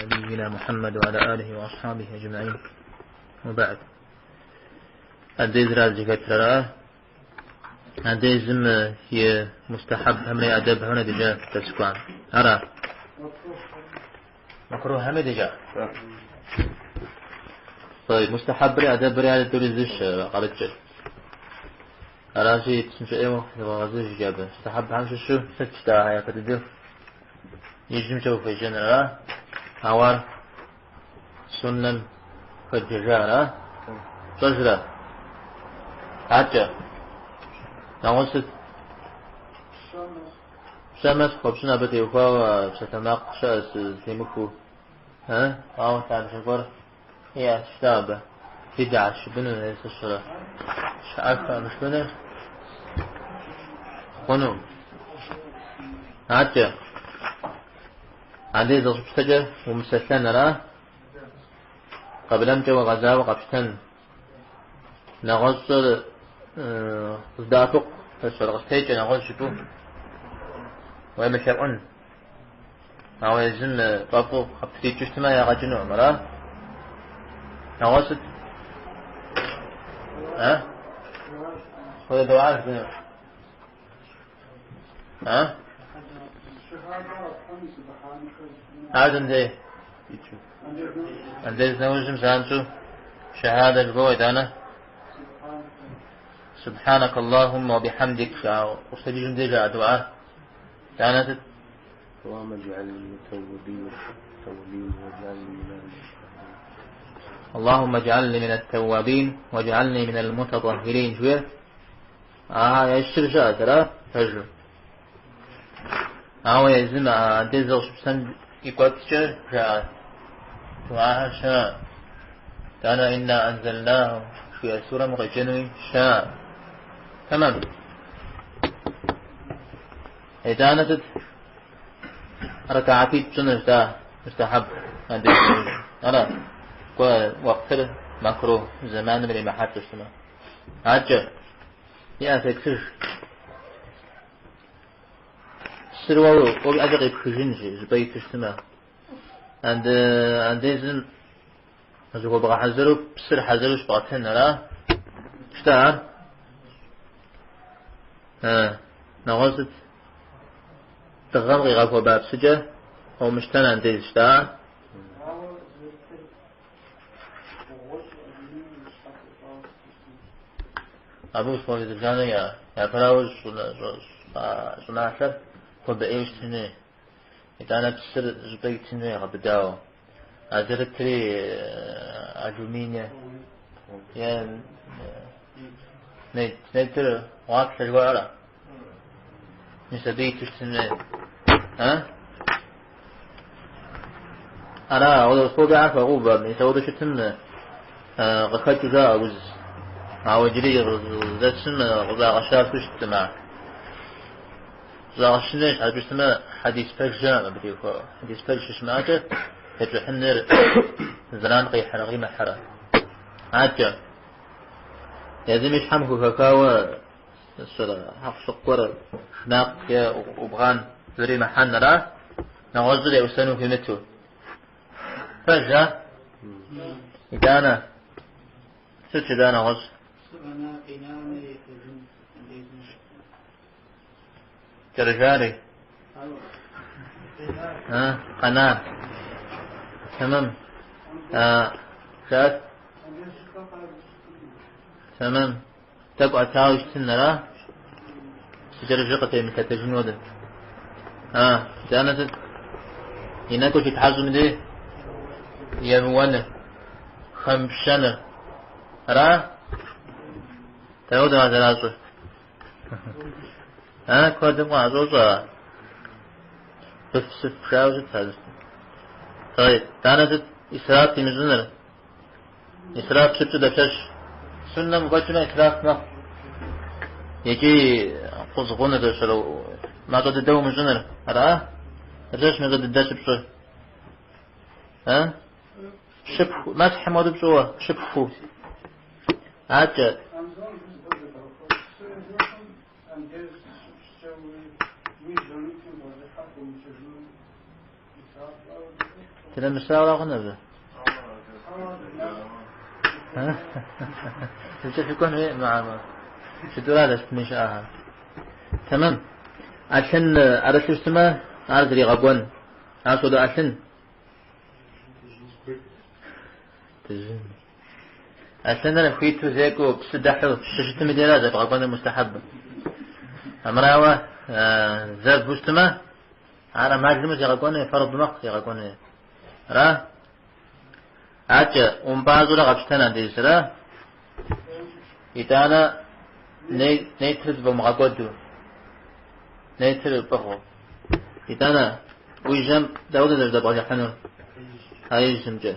نبينا محمد وعلى آله وأصحابه أجمعين وبعد. أديز راجع كترة أديزم هي مستحب هم أدب هنا دجا تسكان أرى مكروه هم دجا. طيب مستحب أدب ريال توريزش قالت أرى شيء تسمع وغزش جابه مستحب هم شو ستة يا كتدير يجمع شوف في جنرا أوار سنن فالججارة تجرى حتى نوصل شمس خبشنا بتيوفا وستناق شاس تيمكو ها أو تعرف شكور هي شتابة بدعة شبنو ليس الشرع شعفة مش بنو خنو حتى عندي ذا سجى ومسلسلنا لا قبل أن جو غزاوة قبشتن نغسل دافق فالغستيج نغسل شتو ويمشرعن أو يزن طفو خبتي جشتما يا غجنو مرا نغسل ها هذا دعاء بنو ها هذا ندي عندي نوجم سانتو شهادة الجويد أنا سبحانك اللهم وبحمدك وستجم دجا دعاء كانت اللهم اجعلني من التوابين اللهم اجعلني من التوابين واجعلني من المتطهرين شوية يشتر شاء ترى فجر أو يزم دزل سبسن يقتشر جاء دعاء شاء كان إنا أنزلناه في سورة مغجنوي شاء تمام. إذا نتت ركعتي سنة مستحب أنا وقت مكروه زمان من المحط السنة عجل يا تكسر سروه وبأجل بخجنجي زبيت السماء عندزم هو بقى حزرو بسر حزروش بقتن لا اشتعر نغزت تغمغي غفو باب سجة هو مشتن عندز اشتعر أبو سوالي دجانة يا فراوز سنة عشر قد ايش سنة إذا أنا بسر زبيت سنة غبداو أزرت لي أجومينيا يا نيتر واقع الوارا نسبيت السنة ها أنا أقول صوت عارف أقوبة من سوود شتم غخيت ذا أوز أو جري ذا سنة غذا غشاف وشتم ذا غشناش هذا بيسمى حديث فرجان بديكو حديث فرج اسمعته يتحنر زلان قي حرقي محرة عاجة لازم يشحمه كاكاوة السر حق شقور خناق يا وبغان زري محن را نغزل يوسنو في متو فجأة إذا أنا ست إذا أنا غز كرجالي قناة تمام شات تمام تبقى تعاوش تنرى سجل جقتي مثل تجنود جانت هناك وش تحزم دي يمون خمسنة را تقول هذا لازم كودم وعزوزة تفسف شاوزة هذا. طيب كانت إسراف في مزنر إسراف شبت دفش سنة مقجمة إسراف ما يجي قصقونة دشلو ما قد الدو مزنر رأى الرش ما قد الدش بصر شبه ما تحمد بصوة شبه عجل تلا مساورة غنبه ها تشوف يكون مع شدوا هذا من شاءها تمام عشان على شو اسمه على طريقة قون عشان ده عشان أنا فيتو زيكو بسدحو ششت مدينة زي قون المستحب أمراوة زاد بوستما على ماجمة زي قون فرض مقص زي قون را أجا ومبازو لغبشتنا دي سرا إتانا نيترز بمغاقودو نيترز بخو إتانا ويجم داودة درجة بغي حنو هاي جمجة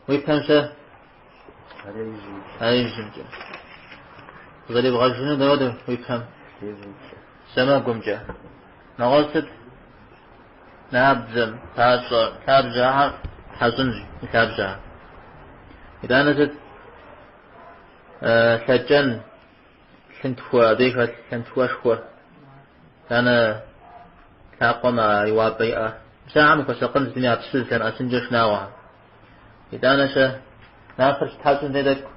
ويبهمشة هاي جمجة غالي بغاجونو داودة ويبهم سما قمجة نغوصد نابزم تابجاها حزنج تابجاها إذا نزد سجن سنتفوا ديكا سنتفوا شوا أنا تقوم يوابيئة ساعة مكسقن الدنيا بسلسل أسنجش ناوها إذا نشا ناخرج تحزن ديدك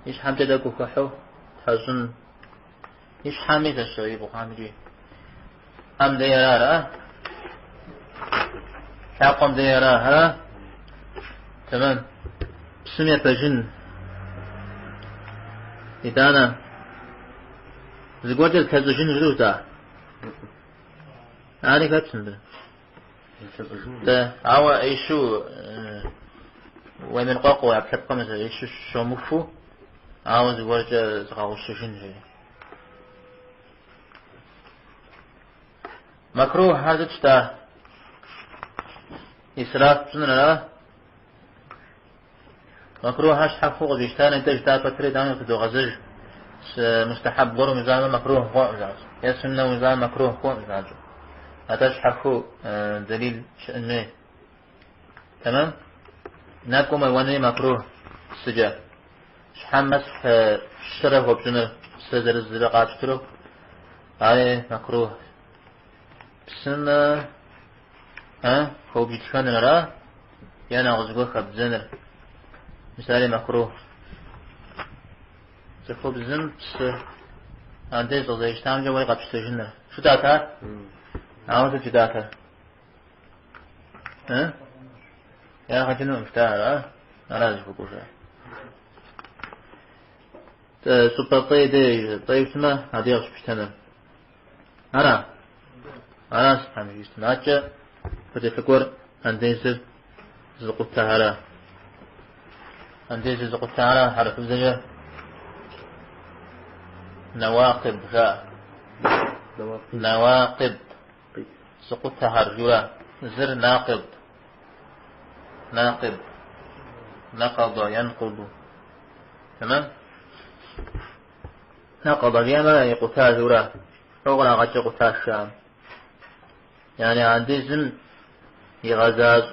إيش حام ديدك وكحو تحزن إيش حامي تشريب وحامي حام ديارا تقوم ديارا تمام بسمية بجن إذا أنا زقوجل كزوجين جلوتا أنا كابسن ده عوا إيشو ومن قاقو يبحث قمزة إيشو شموفو عوا زقوجل زغاوشوشين جي مكروه هذا تشتا إسراف سنة مكروه هاش حق فوق بيشتان انت جتا فتري دانو تدو غزج مستحب برو مزام مكروه فوق مزاج يا سنة مزام مكروه فوق مزاج هتاش حقو دليل شأنه تمام ناكم الواني مكروه سجا شحام مسح الشرف وبجنر سزر الزرقات شترو هاي مكروه بسنة هو بيتشان نرى يانا غزقو خبزنر مثالي مكروه تخوب زم بس عندي زوجي اشتام جوي قبش تجنة شو داتا؟ عاوز شو داتا؟ ها؟ يا خجنو مفتاح أنا لازم بقولها سوبر طيب سما هذي أوش بشتنا أنا سبحانه يستنا أجا فتفكر عندي زب زقتها على عندي زق تعالى حرف الزجر نواقب نواقب سقطها هرجولا زر ناقب نقض ينقض تمام نقض اليما يقتال زورا فوقنا غج قتال الشام يعني عندي زم يغزاز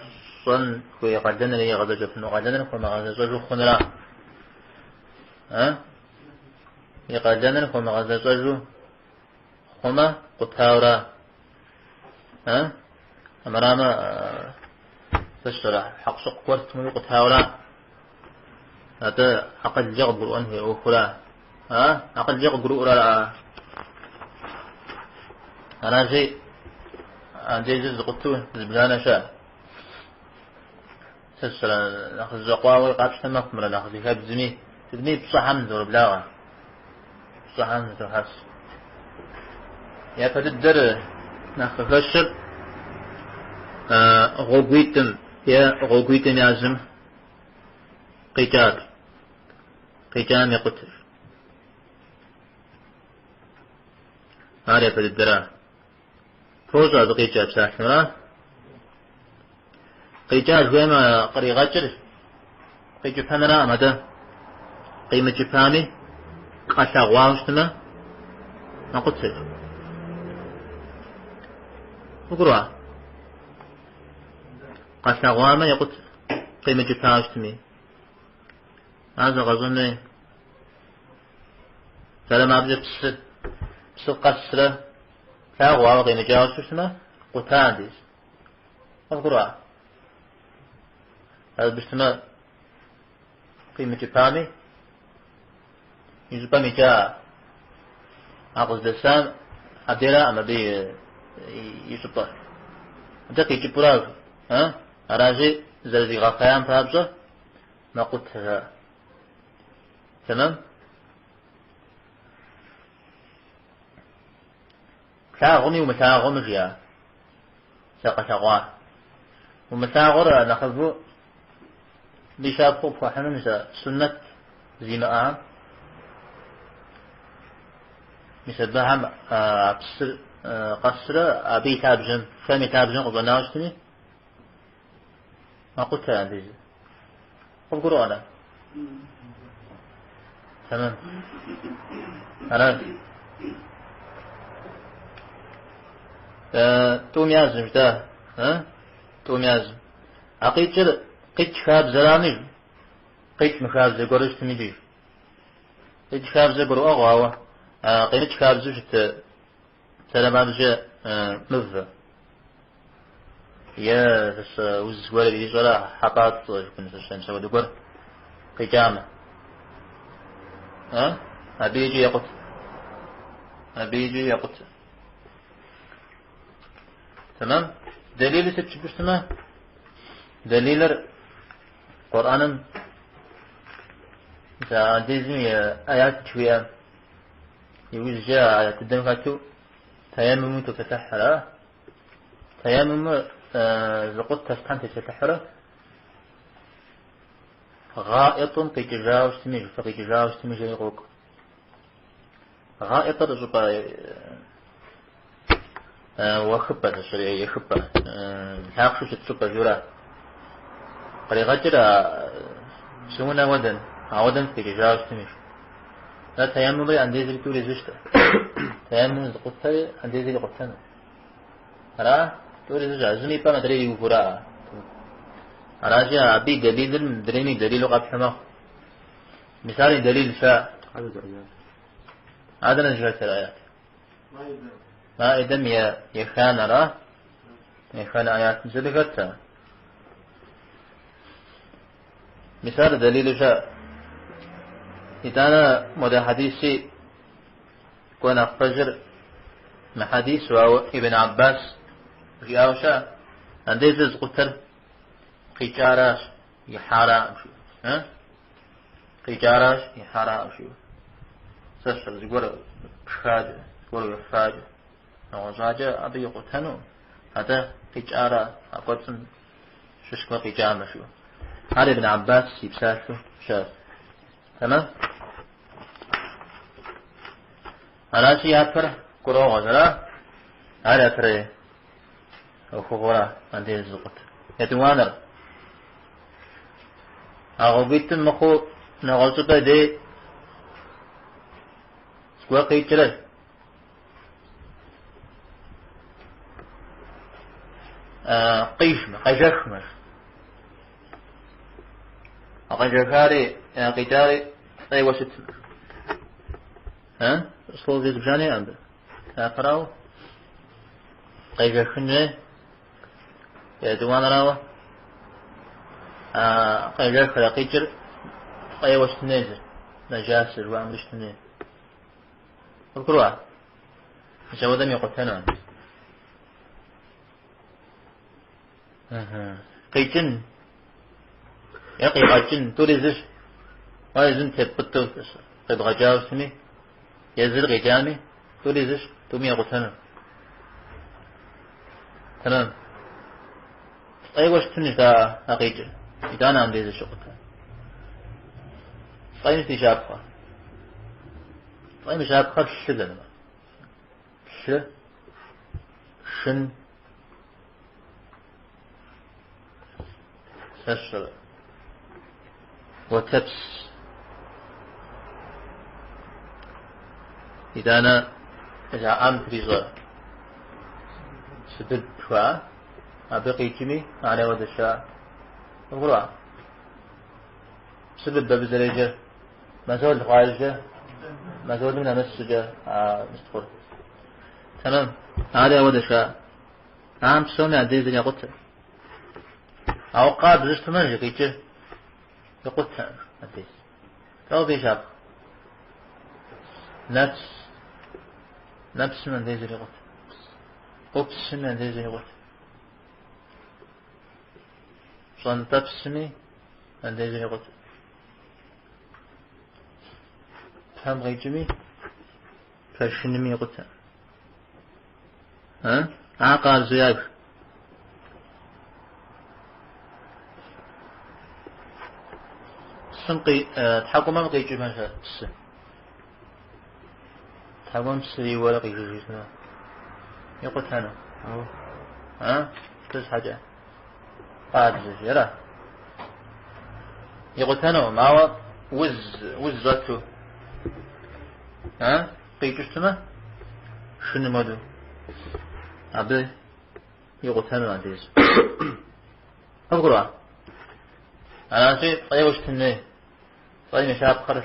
صن كوي قدنا لي غدا جفنو قدنا كما غدا زوج خنرا ها يقدنا كما غدا زوج خما قتاورا ها امراما تشرح حق شق ورت من قتاورا هذا حق الجغب وانه اوخلا ها حق الجغب ولا انا جي عندي جزء قطو زبلانه شاء تسلا ناخذ زقواوي قابش تمكمل ناخذ يهاب زمي تدمي بصح منذر بلاغة بصح منذر حس يا فتدر ناخذ فشر غوغويتم يازم قيجام يقتل هذا فتدر فوزا بقيجاب ساحنا قيجاج ويما قريغا جرس قيجو فمنا مدى قيمة جفامي قاشا غواوشتما ما قدسل وقروا قاشا غواما يقول قيمة جفاوشتمي هذا غزوني فلما أبدأ بسل قسرة لا غواما قيمة جاوشتما قتان ديس وقروا هذا بشتما قيمة بامي يجب جاء عقص دسام عديرا أما بي يجب دقي يجب راغ أراجي زلزي غاقيان بابجة ما قلتها تمام تاغني ومتاغن جيا ساقة شغواه ومتاغر نخذو بشاب فحنا مثل سنة زي ما مثل بهم قصر أبي تابجن فمي تابجن قبناوشتني ما قلتها عندي قل قرآن تمام أنا توم يازم ده توم يازم أقيت قيت شاب زراني قيت مخاب زغورش تميدي قيت شاب زغور أغوا قيت شاب زوجت سلامانجة مذ يا بس وزوال اللي جرا حطات كنت الشمس ودقر قيامة أبيجي يقط تمام دليل ستشبه دليل قرآن ديزني آيات شوية يقول جاء آيات الدنفاتو تيامم تفتحرا تيامم زقط تسحن تفتحرا غائط قيتجاوش تميج فقيتجاوش تميج يقوك غائط رجبا وخبة الشريعية يخبة حاقشو تتشبه جورا قريغا جرا سونا ودن عودن قيتجاوش تميج لا تيامم عن ديزل تولي زشتا تيامم زقطة عن ديزل قطنا را تولي زجا زمي با مدري يوفورا راجع أبي دليل دريني دليل وقف حما مثال دليل شاء عدنا جرت الآيات ما إدم يخان را يخان آيات زلقتها مثال دليل شاء إذا مدى حديثي كون أفجر مع حديث ابن عباس رياو شاء عندي زز قتل قيجاراش يحارا شو قيجاراش يحارا شو سشل يقول بخاج يقول يفاج نوزاجة أبي يقتنو هذا قيجارا أقولن ششكو قيجاما شو هذا ابن عباس يبساشو شاف تمام أنا شيء أكثر كرو غزلا هذا أكثر أو خبرة عندي الزقط يتوانر أغبيت مخو نغلط بدي سكوا قيتره قيشم قيشخمر قيشخاري قيتاري أي وسط صوت بجاني عنده أقرأه قيشخنه يدوان راوه قيجر خلاقيجر قيوش تنيزر نجاسر وعمرش تنيزر اذكروها يسوى دم يقتنون قيجن يقي قيجن توريزش ويزن تبطو قد غجاو سمي يزر غجامي توريزش تومي يقتنون تمام قيوش تنيزر أقيجر إذا أنا عندي الشغل طيب استجابة طيب استجابة شذا شن سشر وتبس إذا أنا أمت رزا سدد شوى أبقي كمي على ود الشاء القرآن سبب بزريجة ما زود خارجة ما زود منها مسجة مستقر تمام هذا ود الشاء عام تسومي عن ديزن يقتل أو قاد زشت منجك يجي يقول تان أديس لو بيشاب نفس من ديزي يقول أبس من ديزي يقول صن تبسني من ديزي يقول فهم غيجمي فشنمي يقول تان ها عقال زياد سنقي تحكم ما قيجي ما بس تحكم سري ولا قيجي يقول هنا ها تس حاجة قاد زيرا يقول هنا ما هو وز ذاته ها قيجي سما شنو مدو عبد يقول هنا عنديز أقرأ أنا شيء طيب وش تني طيب شاب خرج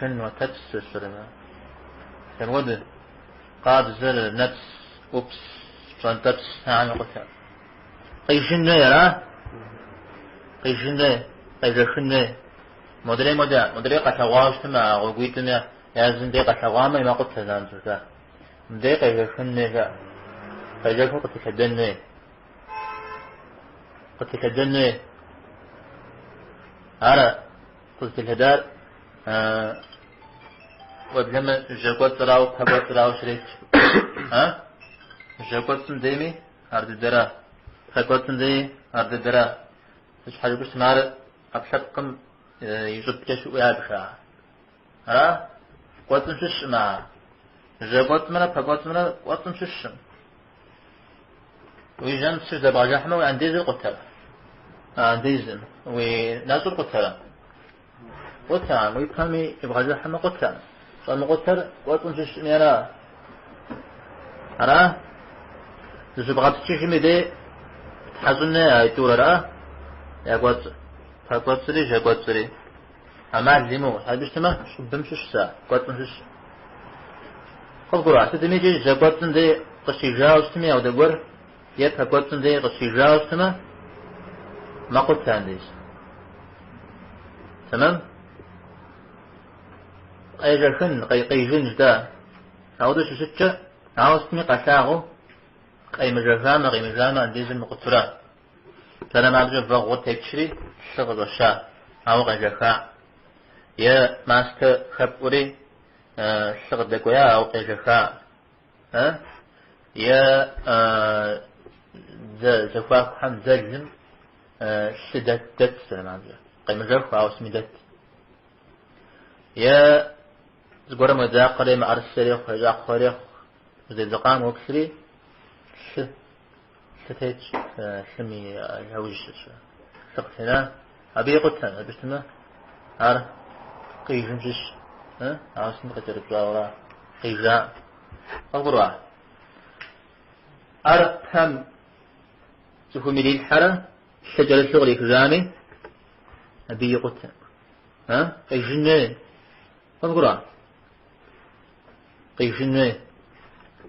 شن وتتس السلمة تنود قاد زر نفس أوبس شن تتس عن قتال قيشن يا قيشن قيشن مدري قتواش تما وقيت تما يا زندي قتوامة ما قلت هذا زوجة مدري قيشن يا قيشن قتكدني أنا قلت الهدار وبلما جاكوت راو حبوت راو شريك ها جاكوت سنديمي هارد الدرا حكوت سندي هارد الدرا إيش حاجة بس مار أبشركم يجب كشوا يا بشا ها قوت نشش ما جاكوت منا حكوت منا قوت نشش ويجان سير دباجة حمو عندي القتال عندي وناس القتال قتال ويفهمي يبغى حمو قتال فالمقتل قوت نشش ميرا أنا زبغت تشيش ميدي تحزننا يتورا يا قوت فقوت سري جا قوت سري أما علمو هل بيشتما بمشش سا قوت نشش خب قرأ ستميجي جا قوت سندي قشي جاو ستمي أو دقور يبقى قوت سندي قشي جاو ستما ما قلت عنديش تمام أيجا خن قيجن جدا عودة شتشة عاوزتني قشاغو قي مجرفامة عنديز المقترة فلما أبجر فغو تكشري شغل الشاء عاو قيجفا يا ماستر خبوري شغل دكويا عاو قيجفا يا زفاق حم زلزم شدت دت سلام أبجر قي مجرف عاو اسمي دت يا زقورة مذاقري مع السريخ وجاق خريخ زي زقام وكسري شتيت شمي هوج شقتنا أبي قلتنا بسمة عارف قيجنجش عاوز نقدر تجاورا قيجا أقرأ عارف هم تفهمي لي الحرة شجرة شغلي كزامي أبي قلتنا قيجنة أقرأ قيجنة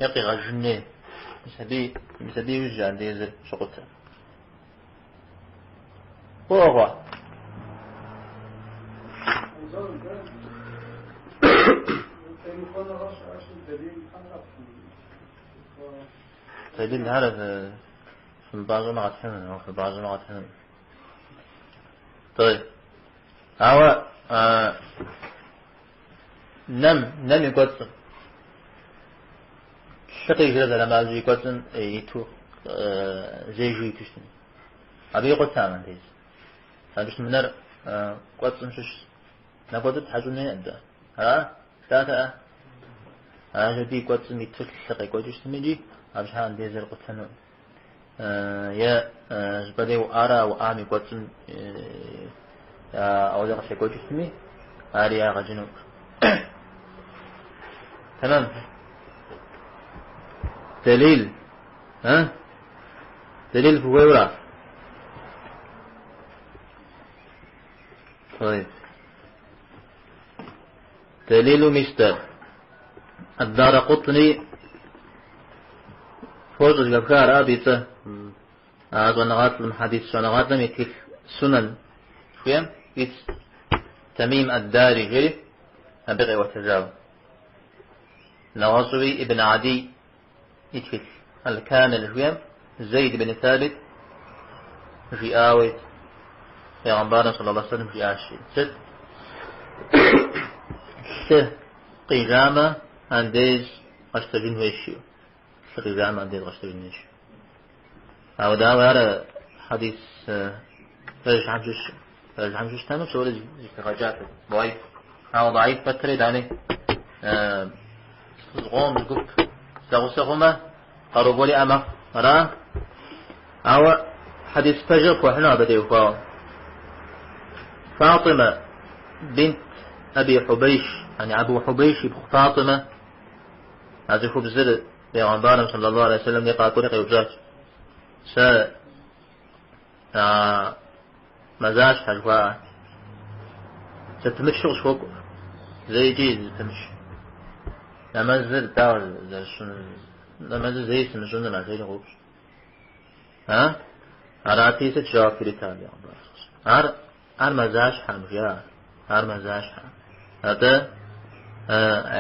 يقي غجنة مسبي وجه عندي يزل شقطة هو دليل هذا في بعض ما قتلنا أو في بعض ما قتلنا طيب هو نم يقتل شقي جلد لما زي قتل يتو زي جوي كشتني أبي قتل عن ديز فبش منر قتل شش نقدر حاجوني عنده ثلاثة جدي قتل ميتل شقي قتل ميجي أبش عن ديز القتل يا زبدي وآرا وآمي قتل أو ذا شيء قتل مي آريا غجنوك تمام دليل دليل فويورا طيب دليل مستر الدار قطني فوز الأفكار أبيته ونغات الحديث ونغات لم يتك سنن فيهم يت تميم الداري جري أبغي وتجاوب نواصبي ابن عدي يتك الكامل فيهم زيد بن ثابت في آويت يا غنبارنا صلى الله عليه وسلم في آشي ست قيجامة أنديز غشتبين ويشيو قيجامة أنديز غشتبين ويشيو أو داوي هذا حديث فرج حمشوش تامل شو ولد رجعت ضعيف أو ضعيف فترة دعني غوم القب سغسغما قربوا لي أما راه أو حديث فجر وحنا بديو فاطمة بنت أبي حبيش يعني أبو حبيش فاطمة هذا خبزر بيغنبارنا صلى الله عليه وسلم يقع كل قيوبزات مزاج حلوة ستمشي شوك زي جيد تمشي نمزل داول نمزل زي سنجون ما زي الغوش ها أراتي ستجاوب في الإتاليا هر مزاج حمجا هر مزاج حم هذا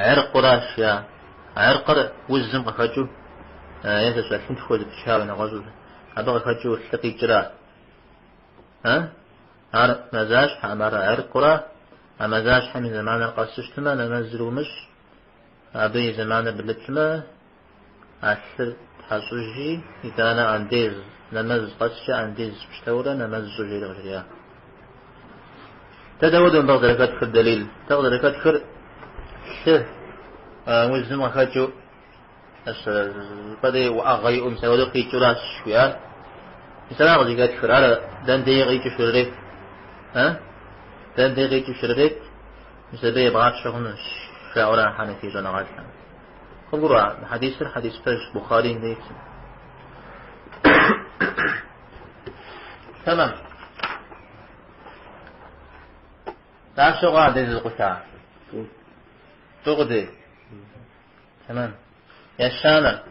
عرق قراش يا عرق وزم قفجو ينسى سلسلت خوز بشاوي نغزو هذا قفجو الثقي جرا ها هر مزاج حم هر عرق قرا مزاج حم زمان القصشتما ننزلو مش أبي زمان بلتما أثر تحسوجي إذا أنا عنديز نمز قصة عنديز بشتورة نمز زوجي لغريا تدود من بغض كتفر دليل تقدر كتفر شه وزن وخاتشو بدي وأغي سودو قيتشو راس شوية مثلا غزي كتفر على دان دي غيتشو شريت ها دان دي غيتشو شريت مثل بي بغات شغل شاورا حنفي جانا غاتشان خبروا حديث فرش بخاري ديك تمام تعال شو قاعد يزل قطع تغدي تمام يا شانا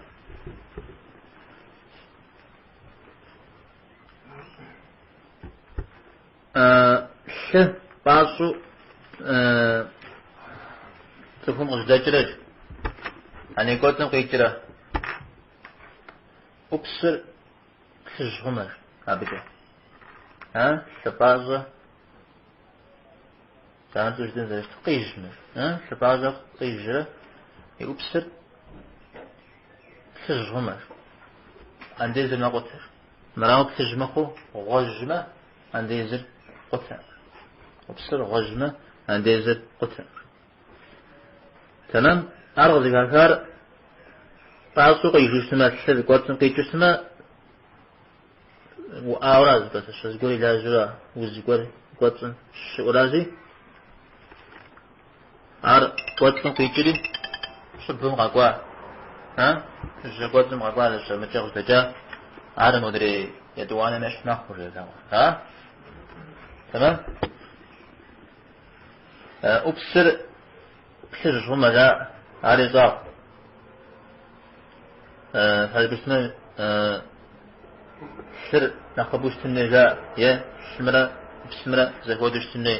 شه بعضو تفهم غزدجرج يعني قلتم قيترا أبصر خشهمر أبدا ها شبازة كانت وجدين زي قيجمر ها شبازة قيجرة أبصر خشهمر عندي زر نقطر مراو خشمخو غجمة عندي زر قطر أبصر غجمة عندي زر قطر تمام أرغز كافر بعضو قيجوستما تسر قوتن قيجوستما وآوراز بس شزقوري لازورا وزقوري قوتن شورازي قوتن قيجوري شبهم قاقوا ها قوتن قاقوا لشمتغل تجا مدري يدوانا مش نخبر ها تمام أبصر بسر هم ذا عارضا هذا بسمه سر نخبوش تنه ذا يا شمرة بسمرة زهودش تنه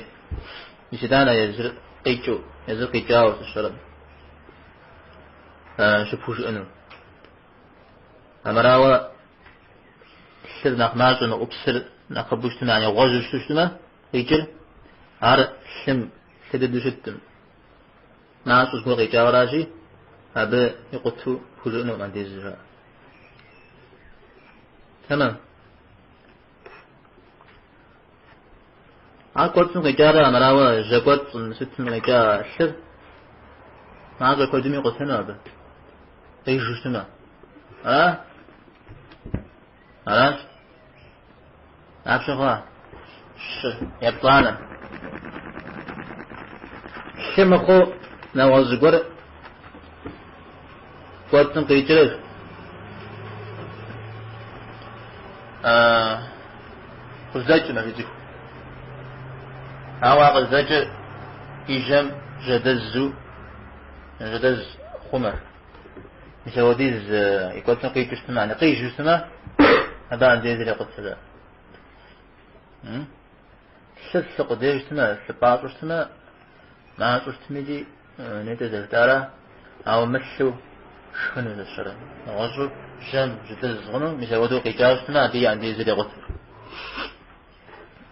يسدانا يزر قيجو يزر قيجاو تشرب شبوش انو امراوا سر نخمازو نقبسر نخبوش تنه يعني غازوش تشتمه قيجر عار شم سدد شتم ناس اسمه قيجاو راشي هذا يقطو فلونو عند الزراعة تمام قلت قيجارة مراوة جاقوت ست من قيجارة الشر هذا قدمي قلتنا هذا ايش جسمه علاش عارف شغله يبطانا شمخو نوازقور قلتن قيجرة قزاج ما بيجي هوا قزاج إيجام جدزو جدز خمر مسوديز يقولون قيجوش تمانا قيجوش تما هذا عندي ذي قلت له شل قديش تما سبعة تما ما تميدي نتذكر ترى أو مشوا شنو الشرع غزو جم جدل صغنو مسودو قيجاز تما دي عندي ذي قلت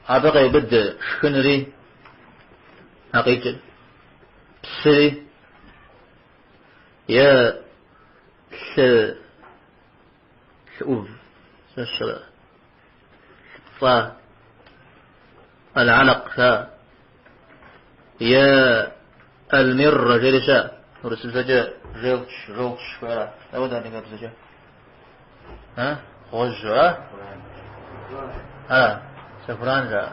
أبغى يبدأ شنري حقيقة بسري يا شؤوف الشرع العلق يا المر جلسة ورسل زجاء روش فلا أودا نقاب زجاء ها غجة سفران جاء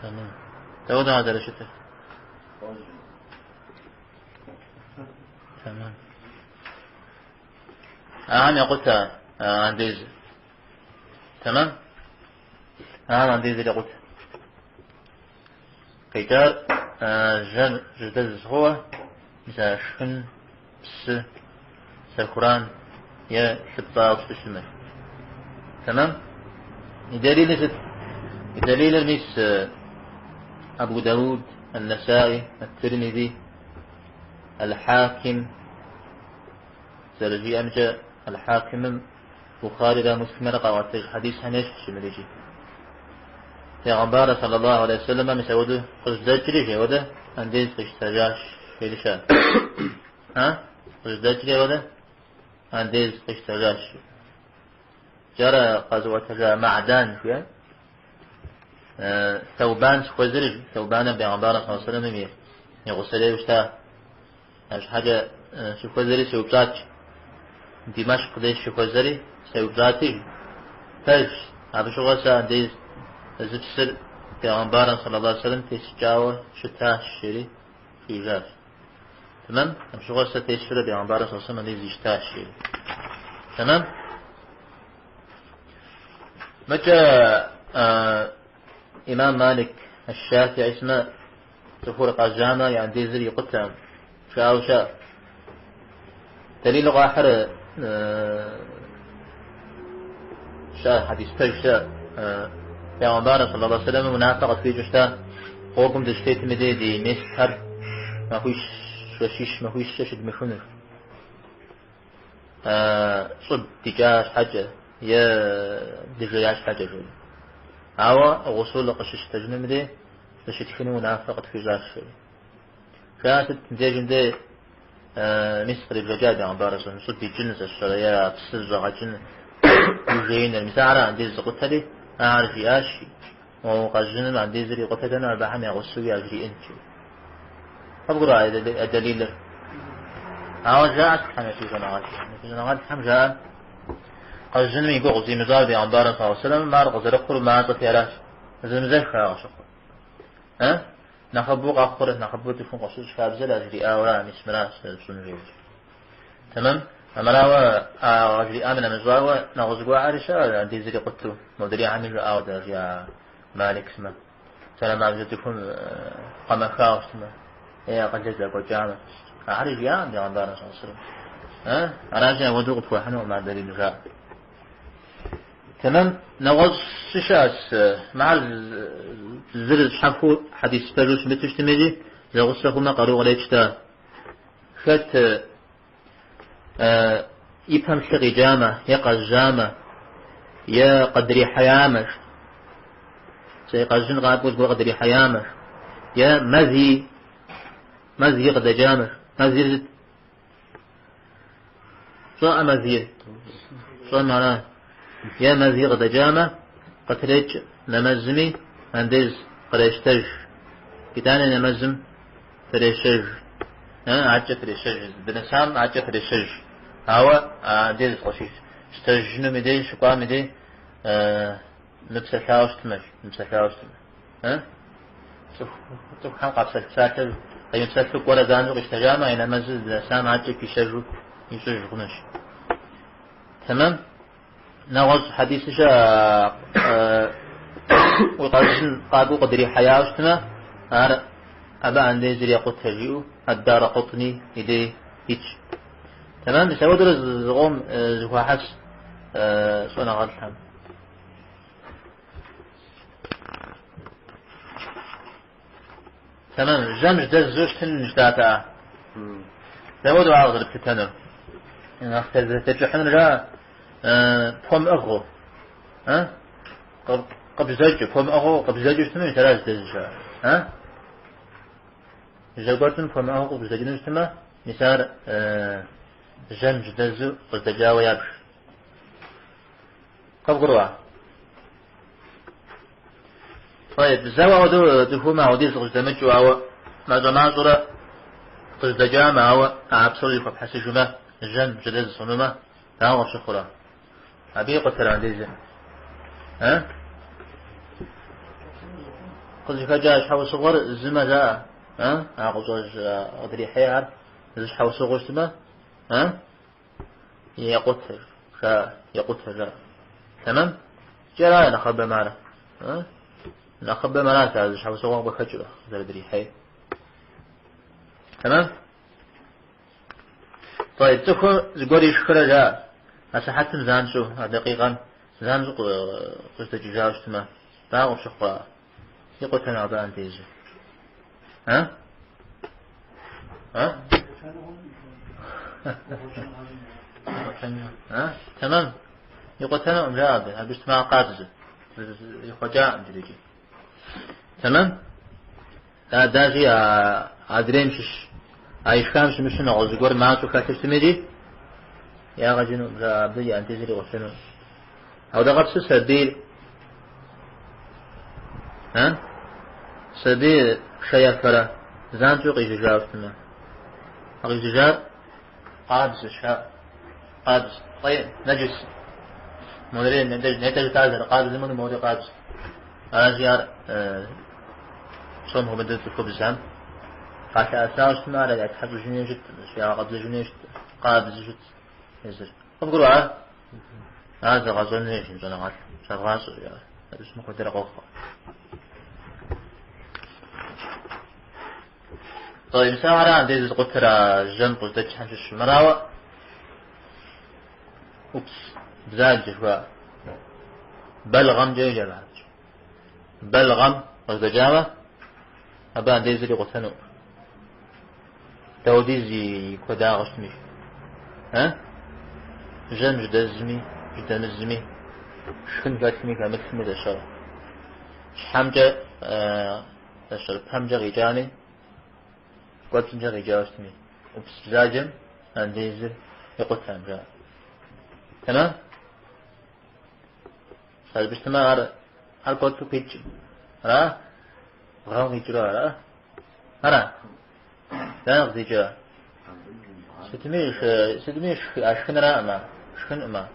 تمام تأودا هذا لشته تمام أنا قلت عندي تمام أنا عندي ذي قلت قيتار جدز هو مثل شن بس سكران يا سبطة وسبسمة تمام دليل المس أبو داود النسائي الترمذي الحاكم سرجي أمجا الحاكم بخاري لا مسلم رقا حديث هنش شمريجي پیغمبر صلی الله علیه وسلم مسعود قصدجری جوده اندیز قشتجاش فیلشان قصدجری جوده اندیز قشتجاش جرى قزوة معدن فيها ثوبان خوزرج ثوبان پیغمبر صلی الله علیه وسلم میر يغسله وشتا مش حاجة شخوزري سوبزات دمشق ده شخوزري سوبزاتي فلش هذا شو غسا اندیز زبسر پیغمبر صلی الله علیه وسلم تسجاوه شتا شری فیجاز تمام هم شغل ستيسفر پیغمبر صلی الله علیه وسلم زیشتا شری تمام متى إمام مالك الشافعي اسمه تفرق الجامع يعني ديزري قتام شاء وشاء دليل غاحر شاء حديث شاء پیغمبر صلی الله علیه وسلم منافقت في جشتا قوم دشتيت مدي دي مستر ما فيش شش ما فيش شش مخنف صد تجاش حاجة يا دجاج حاجة جول عوا غسول قشش تجنم دي دشتكني منافقت في جاش كانت تجن دي مستر الرجال پیغمبر صلی الله علیه وسلم صد جنس الشريعة تسرع جن يجين المساعرة عندي زقتها دي أعرف أشي وقجن عندي زري قتدنا بحمي غسوي أجري أنتي أبغى الدليل أول جاءت حمي في جناغات حم جاء قجن من يقول زي مزار بيعنبار صلى الله عليه وسلم ما رغز رقر ما عطت يراش زي مزار خيار شقر نخبوق أخبره نخبوق تفون قصوص فابزل أجري آورا مسمراس سنجيج تمام أمراوة أجري آمنا مزواوة نغزقوا عارشة عندي زري قلتو مدري عامل رأى درجة مالك اسمه سلام عبد تكون قام خاص اسمه هي قد جزء قجامة عارف يا عندي عن دار صلى الله عليه وسلم أنا جاء ودوق توحنا مع دليل جاء تمام نغز شاس مع الزر حفو حديث فلوس متشتمجي زغسه ما قالوا عليه شتا خت يفهم شغي جامة يقى جامة يا قدري حيامش سيقجن غابوز قدري حيامش يا مزي قد جامش مزي زد صاء مزي صاء معناه يا مزي قد جامة قتلج نمزمي انديز قريشتج كتاني نمزم فريشج عجة فريشج بنسام عجة فريشج هوا انديز قشيش استجنو مدي شقا مدي نبسكاوش تمش شوف كم قبل ساكل أي مسافك ولا دانو اشتجامع إلى مزد سام عجك يشجع خنش تمام نغز حديث جاء وقال قابو قدري حياة تما أبا عندي زري قد تجيء الدار قطني إليه هيج تمام سوى درز زغوم زخوا حس صنع غلطهم تمام جمج دزوش تنج داتا لابد عرض البتتنر إن أختار تجحن جاء فم أغو ها قبل زوج فم أغو قبل زوج تمام ثلاث دزجا ها جاءتن فم أغو قبل زوج تمام مثال جمج دزو قد جاء يابش قبل قروع طيب زوا ودو دفوما وديس قدامك وهو ما جماعة صورة قدجا ما هو أبصر يقف حسجما جن جدز صنوما تاو شخرا أبي قتل عن ديزة ها قد جاء حول صغر الزما جاء ها أقول زوج أدري حيار زوج حول صغر الزما ها يقتل يقتل جاء تمام جرى نخبر معنا ها نخبر مرات هذا شو سواه بخجله هذا بدري حي تمام طيب تكو زقوري شكرا جاء هسه حتى زانشو دقيقا زانشو قلت جاوش تما باغو شقا يقول تنعبا أنت يجي ها ها تمام يقول تنعبا جاء بس ما قادزه يخجاء جديد تمام داجي أدريم شش أيش كام شمشون أغزقور ما شو كاتب سميدي يا غجنو بدي أنتظر وشنو أو ده قبض سبيل ها سبيل شيء فرا زان شو قيش جاوب تما قيش جاوب قابس شاء قابس طيب نجس مدرين نتج تازر قابس من مودي قابس أنا زيار شلون هو بدأت الخبز هم قاش أساس ما على تحب الجنيه جد شيء قبل الجنيه جد قابس جد يزر أقول هذا غزل نيش إنسان غاز شغاز يا اسمه قدر قوقع طيب سارة عندي قطرة جنب قلت حنش مراوة أوبس بزاج جوا بلغم جاي جبهة بلغم قصد جامة أبا عندي زري قتنو توديزي كدا غشمي ها جن جدا زمي جدا مزمي شكن كاتمي كمثمي للشرع حمجة للشرع حمجة غيجاني قلت حمجة غيجاوشتمي وبسجاجم عندي زر يقول حمجة تمام فالبشتما هل قلت بيتش ها غاو يجرا ها لا نغزي جا ستميش أشخن رأما شخن أما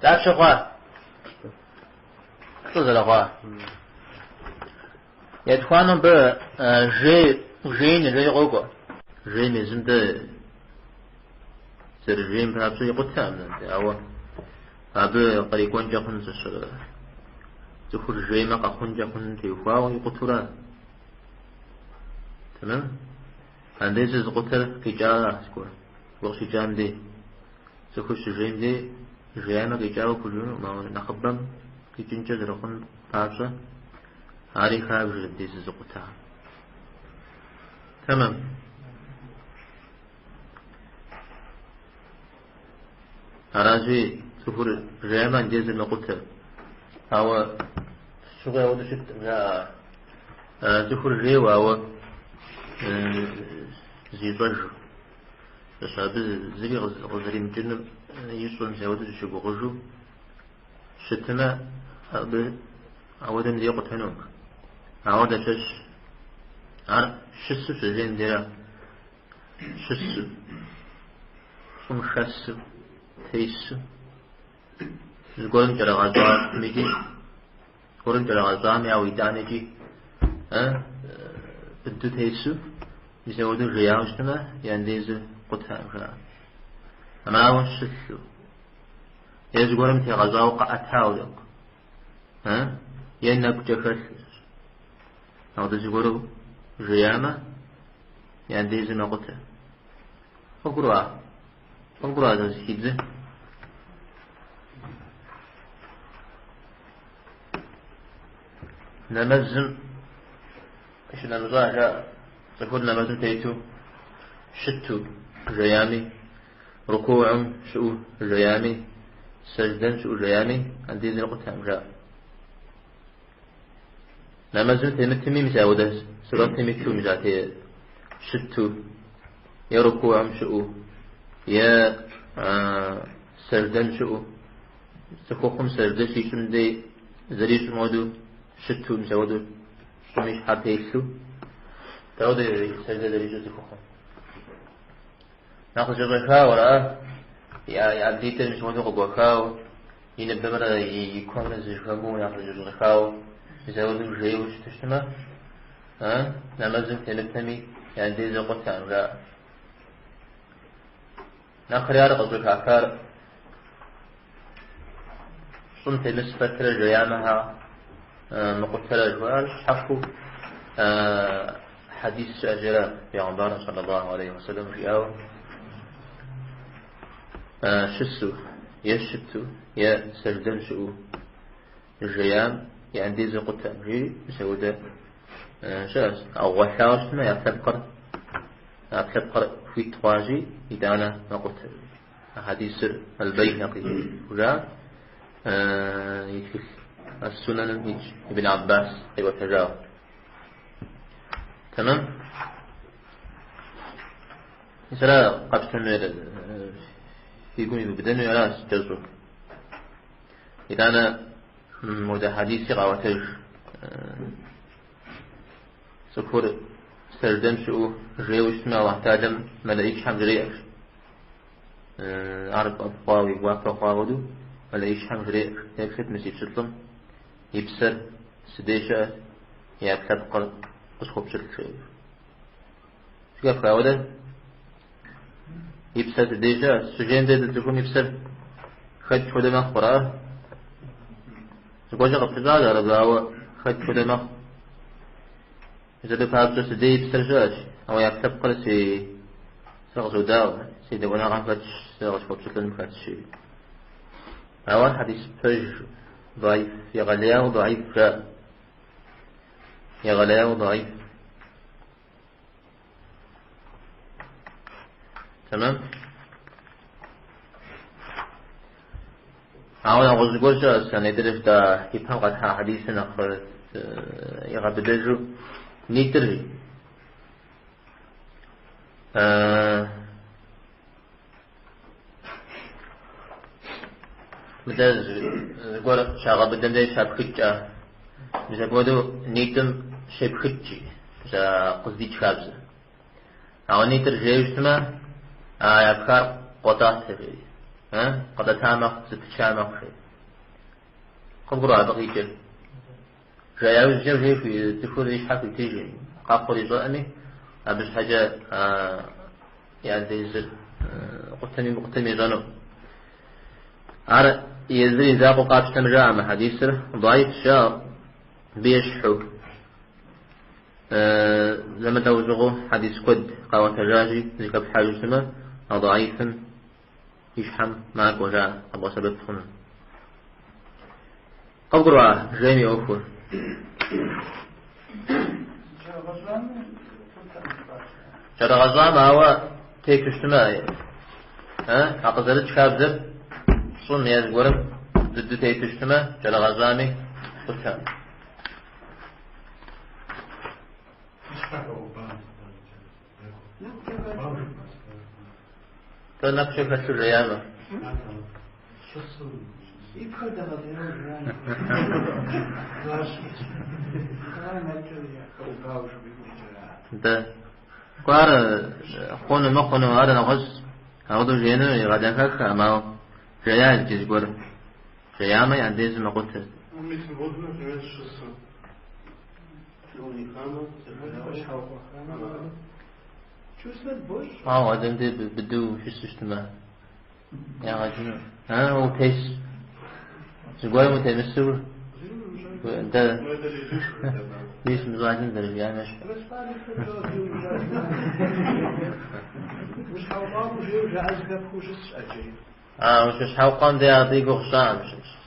تعرف شو خوا شو زلا خوا يدخانم ب جين غوغو جين مزمد سر جين بحبسو يقتام أو هذا قريقون جاكون سر تخرج جاي ما قخون جاكون تيفا ويقتلان تمام عندي زز قتل كجارة سكور وقت جام دي تخرج جاي دي جاينا كجارة كلون ما نخبم كجنجة درخون بابسة هاري خاب جدي زز قتل تمام هراجي تخرج جاي ما جيز نقتل هو شو قاعد شفت لا تخرج ريوا هو زي بجر فشاب زي غزري مجنب يسون زود شو بقجو شتنا أب عودن ذي قتنوك عودة شش عر شس في زين ديرا شس شس تيس القرن جرى غزار ميجي قرن جرى غزار يا ويدانجي بدو تيسو يسودون رياض اجتماع ينديز قطها مشاع أما أول شسو يزقرم تي غزار وقعتها ولك ينك جفت أو تزقرو رياما ينديز نقطة فقروا هذا السيد نمزم إيش نمزاها تقول نمزم تيتو شتو جيامي ركوع شو جيامي سجدا شو جيامي عندي ذي نقطة أمجاء نمزم تيمتمي مساودة سرام تيمتو مجاتي شتو يا ركوع شو يا سجدا شو سكوكم سجدا شي شمدي زريش مودو شتو مساودو مش حتى يسو تودي سجدا زريش سكوكم ناخذ جبهة ولا يا ديت مش مودو قبوكاو ينبمر يكون زيكمو ناخذ جبهة مساودو جاي وش تشتمه نمزم تلتمي يعني دي زقط عن ناخر يارق أزوك عكار صنت مسفتر جيامها مقتل جوال حقو حديث أجراء في عمدان صلى الله عليه وسلم في أول شسو يشتو يا سجدن شؤو الجيام يعني دي زقط عن مسودة شاس أو وحاش ما يتبقر في تواجي إذا أنا ما قلت حديث البيهقي وجاء يكفي السنن ابن عباس أيوة تجاوب تمام مثلا قد تنمير يقول بدن يراس جزء إذا أنا مدى حديثي قاوتج سكور سردن شو جيوش ما واحتاجم ملايش حم جريئش عرب أطفاوي واقع قاودو ملايش حم جريئش يكفت مسيب شطلم يبسر سديشة يكتب قصخب شرك شيء شو قف قاودا يبسر سديشة سجين ديد تكون يبسر خد شو دماغ قرآه سكوشة قبتزاد على بلاوة خد شو دماغ إذا بفعل سدي بسرجاج أو يكتب قرسي سرغ داو سيدي وانا غنفتش سرغ فبشكل مفتش أول حديث فج ضعيف يغلياه ضعيف جاء يغلياه ضعيف تمام أول أغزق وجه سندرف دا يفهم قد حديثنا أخرت يغبدجو نيتري بدأ قول شاغب بدن ده شاب خيجة مثلا قولوا نيتم شاب خيجي مثلا قصدي شابزة أو نيتر جيوشتما يبكار قطعت في قطع تامق ستشامق في قبرها بقية جايوز جوجي في تكون إيش حكي تيجي قاقل يزأني أبش حاجة يعني ديزل قتني زنو عرق يزري ذاقو قابش تمجاع مع حديثه ضعيف شاء بيشحو لما توزغو حديث قد قاوة تجاجي ذيك بحاجة سما ضعيفا يشحم معك وجاء أبو سبب فن قبروا جيمي أوفر شرع غزوان ما هو تيك اجتماعي عقزلت شابزر صن يزورم ضد تيك اجتماع شرع غزواني قلتان كان نفسك نفسه الريامة ده قار خون ما خون هذا نقص هذا جينه يغادر كذا ما جيال تجبر جيامة يعني زي ما قلت هذا انت بدو شو السيستم يا غجنا هو تيس تقول متمسور انت ليش مزاجين درجة مش حوقام وجيو جعزك بخوش أجي مش حوقام دي أعطيك غشام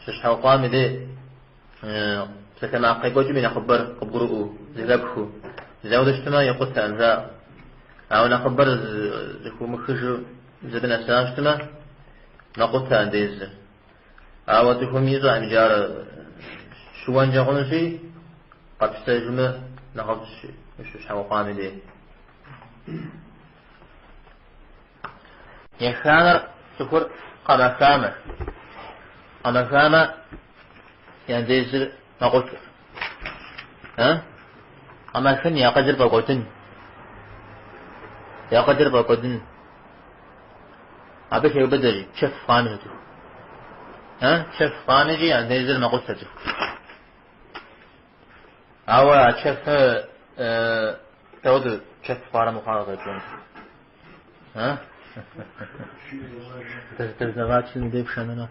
مش حوقام دي سكما قيبوج من خبر قبرؤ زلبخو زودشتما يقول أنزاء أو نخبر زكو مخرج زبنا ساشتما نقول أنديز أو تكون يزع مجار شوان جاقون شيء قد تستجمع نقول شيء مش حاول قامدي يخانر سكر قمكامة يعني ديزر ما قلت ها قمكن يا قدر بقدن أبيك يبدل شف خانجته ها شف خانجي يعني ديزر ما قلت أو شف تود شف فارم مخالطة جون ها تزنغات شنو ديب شنو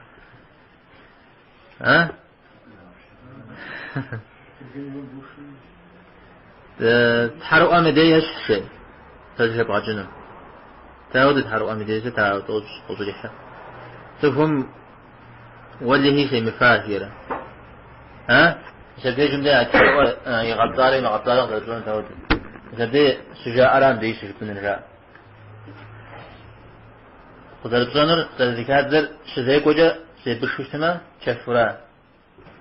ها تحرق أمديش شيء تجرب عجنا تعود تحرق أمديش تعود تجربها تفهم واللي هي شيء مفاهيرة ها شبيه جملة تحرق يغطاري ما غطاري تجربون تعود شبيه شجاع أرام ديش يكون الرجاء قدرت زنر تذكرت ذر شذي كوجا زي بشوشتما شفورا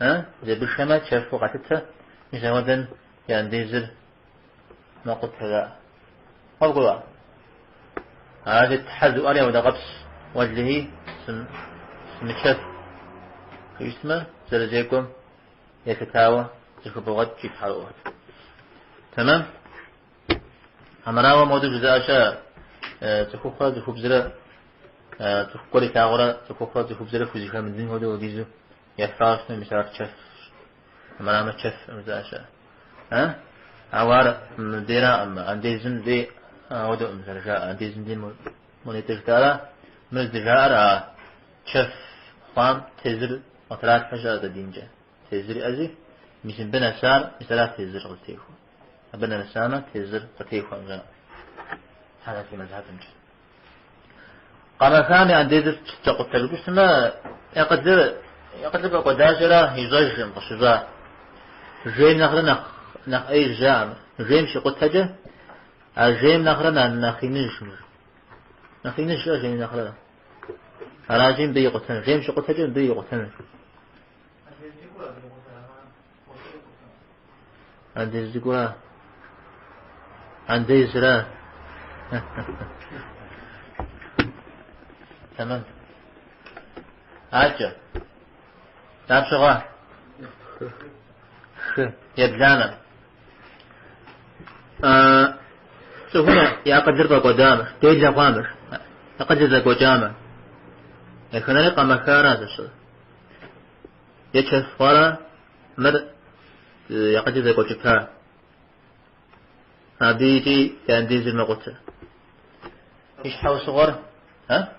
ها زي بشما شفو قتتها مشاهدن يعني ديزر ما قلت هذا أقول هذا التحدث عليه وده قبس وجهه سمشف يسمى زرزيكم يتكاوى تخبغت في حلوات تمام همراوة موضوع جزاء شاء تخوخها تخوب زرا تخوكولي كاغورا تخوخها تخوب زرا فوزيخا من دين هدو وديزو يفراشنا مثلا شف همراوة شف جزاء شاء ها عوار ديرا أما عنديزن دي هدو مثلا شاء عنديزن دي مونيتجتارا مزدجارا شف خام تزر أطراف فجأة دينجا تزر أزي مثل بنا سار مثلا تزر قتيخو بنا نسانا تزر قتيخو أمزا هذا في مذهب نجا قام كان عنديزر تقتل بس ما يقدر بقداجرة يزجم قصبا جيم نخرنا نخ أي جام جيم شقتجه الجيم نخرنا نخينش جيم نخرنا راجين بيقتن جيم شقتجه بيقتن عندي زقوا عندي زرا تمام عجب تعب شغال يبدانا هنا يقدر قدامه تيجي قامش يقدر قدامه يكون لك مكارات الشيء يشوف فرا مر يقدر قدامه هذه كان ديز المقطع إيش حاول صغر ها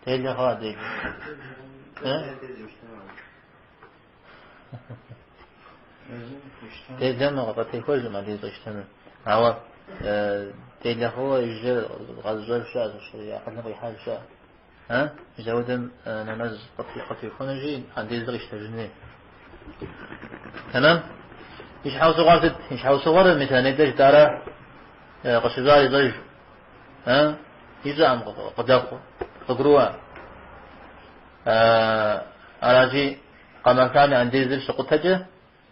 تيجي هذا ها تيجي ما قطع كل ما ديز اشتنا هوا تيجي هو يجي غزال شاذ الشيء أحد نبغي حال شاذ ها جودم نمز قطع خنجي عندي زغش تجني تمام إيش حاول صغر إيش حاول صغر مثلا ندش دارا قشزار يضج ها يزعم قداخو فقروا أراجي قام كان عندي زل شقتجه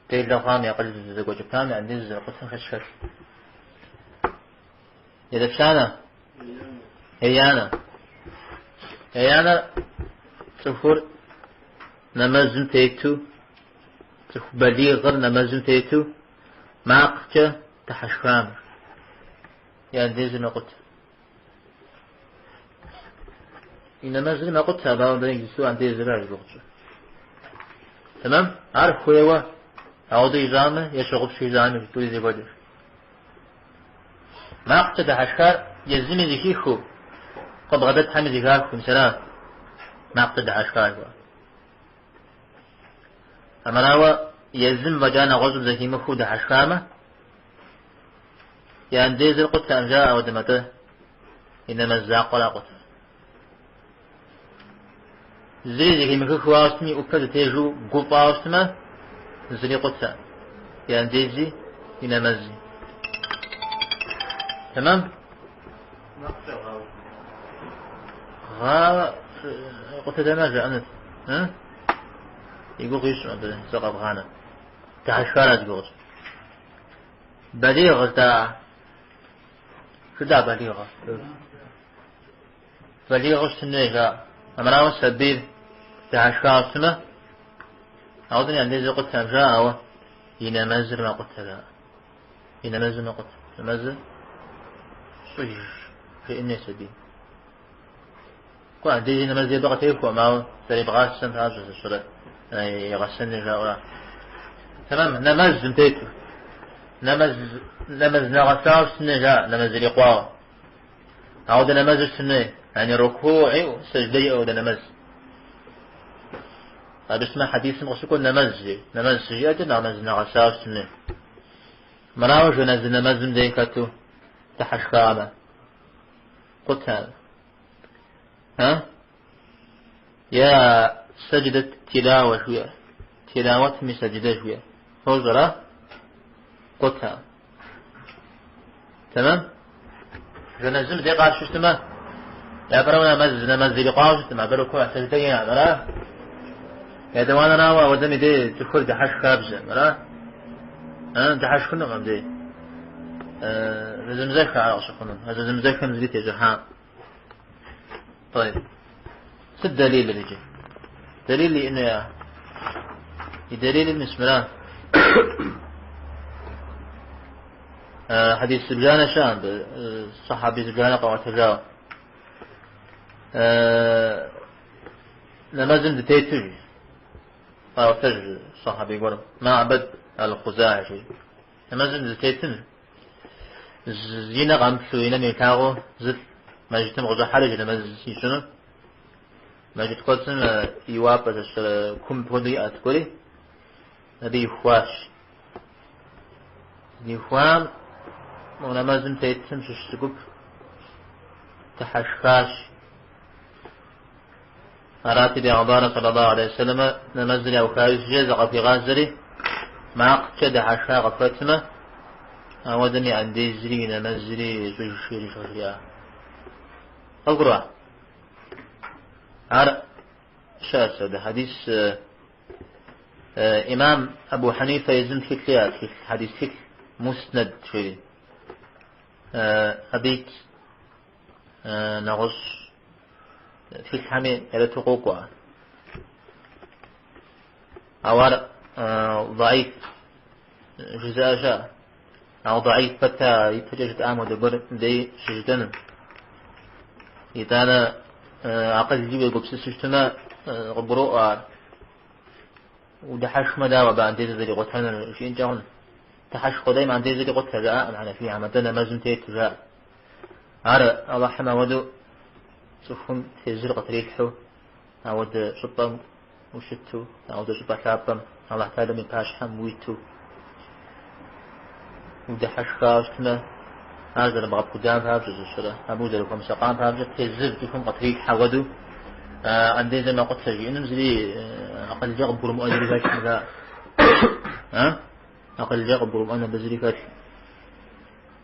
تيل لقام يقل زوج كان عندي زل قتن خشخش يدشانا هيانا تفور نمازن تيتو تخبلي غير نمازن تيتو ما قتة تحشفام يعني ديز نقط إنما زل نقط سبعة درين جسوا عن ديز راج بقطة تمام عارف هو عوض إجامة يشغل في إجامة في كل ذي بدر ما قتة تحشفار يزم ذكي خو قد غدت حمد ذكاك مثلا ما قتة تحشفار أما هو يزم وجانا غزل ذكي مخو تحشفامه يعني ديز القطة أنجاء ودمته إنما الزاق ولا قطة زي ذكي مخو خواستمي أكد تيجو قوب آستمه زري قطة يعني ديزي ينمزي تمام. غا قطة دماجة أنت ها يقول غيش ما سقف غانا تعشارة تقول بليغ تا شو دا بليغة بليغ سنة أمرا وسبيل تعشارة سنة أوضني عندي زي قطة أمجاء أو ينمزر ما قطة ينمزر ما قطة ينمزر صيش في إني سبيل كون عندي ينمزر بقى تيفو معه سريب غاسن هذا الشرع يغسن جاء تمام. نمز متيتو نمز نغساو سنة جاء نمز الإقوار أو ده نمز السنة يعني ركوعي وسجدي أو ده نمز هذا اسمه حديث مقصود نمز سجيات نمز نغساو سنة مراوج ونزل نمز مديكتو تحشكامة قلت هذا ها يا سجدة تلاوة شوية تلاوة من سجدة شوية فوزرة قلتها تمام. فنزل دي قاعد شو اسمه يا برونا نمز لقاء شو اسمه بركوع سجدتين يا مرا يا دوانا ناوى ودمي دي تدخل دحش كابزة مرا دحش كنا غم دي زمزك على أصحابنا هذا زمزك مزيت يا جحام. طيب الدليل اللي جاي دليل لي إنه دليل ابن سمران حديث سبجانة شان صحابي سبجانة قوة تجاوة نمازم دتيتوجي أو تج صحابي يقول ما عبد الخزاعي شيء نمازم دتيتن زينا قام سوينا نيتاغو زد ما جتم غزا حرج نمازم شنو ما جت قلتن يواب بس كم بودي أتقولي هذه يخواش يخوام ونمازم تيتم ششتقب تحشكاش أراتي بأعبارة صلى الله عليه وسلم نمزل أو كاريس جزء في غازري ما قد حشا غفتمة أودني عندي زري نمزلي زوجي شغليا أقرأ عرق شاسة ده حديث إمام أبو حنيفة يزن فكريات في حديث فكر مسند شوي أبيت نغص في الحمي إلى تقوقع أوار ضعيف جزاء جاء أو ضعيف بتا يتجد آمد بر دي سجدن يتانا عقل جيب يقبس سجدنا غبروء ودحش مدى وبعد ذي قتلنا شيء جاهن تحش قديم عن ذي قتل جاء معنا فيها مدنا مازن تيت جاء عرى الله حما ودو سفهم في زر قتريحه أود شطم وشتو أود شطة كابم الله تعالى من باش حم ويتو ودحش خاشتنا هذا اللي بغض قدام هذا الشرع أبو ذر وكم سقام هذا تزر تكون قتريحه ودو عندي زي ما قلت سجي نمزلي أقل جاء برم أنا بذاك ذا ها أقل جاء برم أنا بذلك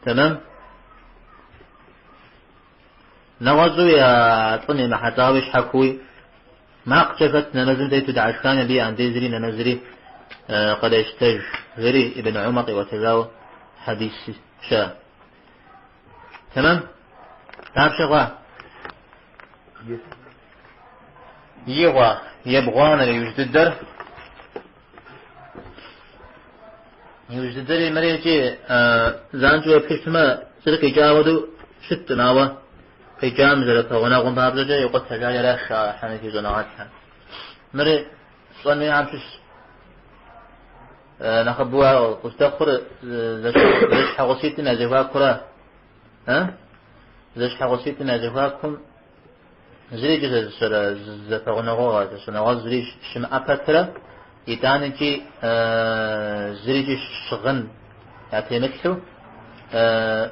تمام. نوازو يا طني ما حتاويش حكوي ما اقتفت نمزم دي تدعش كان بي عندي زري نمزري قد يشتج غري ابن عمق وتزاو حديث شاه تمام. تعب شغواه يبغانا يوجد الدر مريجي زانجو بحشما سرق يجاودو شت ناوة في جام زرقا وناغم بابزجا يقول تجايا لا شاء حنكي زناغاتها مري صنمي عم شش نخبوها وستخر زش حغسيتنا زفاك كرا زش حغسيتنا زفاكم زري جزء سر زفغنغوا سنغوا زري شم أبترا يتانجي زري جي شغن يعتمدشو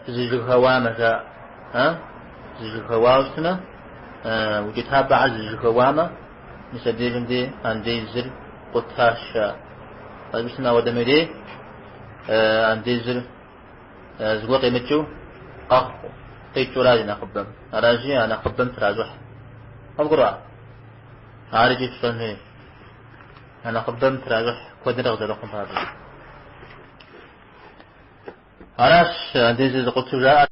زجو هوا مجا زجو هوا وسنا وجتابع زجو هوا ما نسديجم دي عندي زر قطاشا بسنا ودمدي أنديزر زقوا قيمتشو قاق تيجو راجي نخبم راجي أنا خبم تراجح أبقرا عارجي تفني أنا خبم تراجح كودر غزل لكم هذا علاش أنديزر قلت جاء